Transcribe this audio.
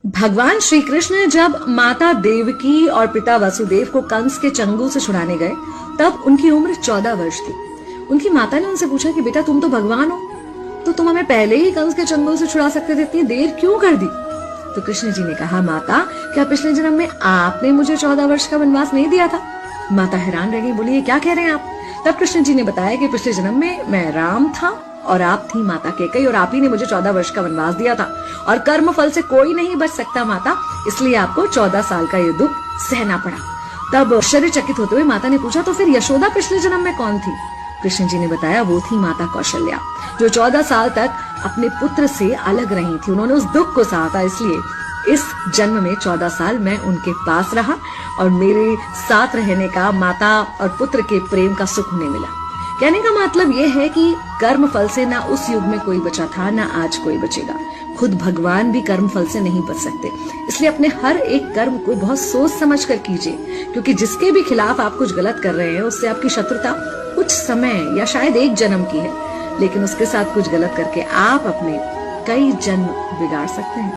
भगवान श्री कृष्ण जब माता देवकी और पिता वसुदेव को कंस के चंगुल से छुड़ाने गए तब उनकी उम्र 14 वर्ष थी। उनकी माता ने उनसे पूछा कि बेटा तुम तो भगवान हो, तो तुम हमें पहले ही कंस के चंगुल से छुड़ा सकते थे, इतनी देर क्यों कर दी? तो कृष्ण जी ने कहा, माता क्या पिछले जन्म में आपने मुझे 14 वर्ष का वनवास नहीं दिया था? माता हैरान रह गई, बोली ये क्या कह रहे हैं आप? तब कृष्ण जी ने बताया कि पिछले जन्म में मैं राम था और आप थी माता कैकेयी और आप ही ने मुझे 14 वर्ष का वनवास दिया था और कर्म फल से कोई नहीं बच सकता माता, इसलिए आपको 14 साल का ये दुख सहना पड़ा। तब आश्चर्यचकित होते हुए माता ने पूछा, तो फिर यशोदा पिछले जन्म में कौन थी? कृष्ण जी ने बताया, वो थी माता कौशल्या, जो 14 साल तक अपने पुत्र से अलग रही थी। उन्होंने उस दुख को सहा था, इसलिए इस जन्म में 14 साल मैं उनके पास रहा और मेरे साथ रहने का माता और पुत्र के प्रेम का सुख उन्हें मिला। कहने का मतलब यह है कि कर्म फल से ना उस युग में कोई बचा था, ना आज कोई बचेगा। खुद भगवान भी कर्म फल से नहीं बच सकते, इसलिए अपने हर एक कर्म को बहुत सोच समझ कर कीजिए, क्योंकि जिसके भी खिलाफ आप कुछ गलत कर रहे हैं उससे आपकी शत्रुता कुछ समय या शायद एक जन्म की है, लेकिन उसके साथ कुछ गलत करके आप अपने कई जन्म बिगाड़ सकते हैं।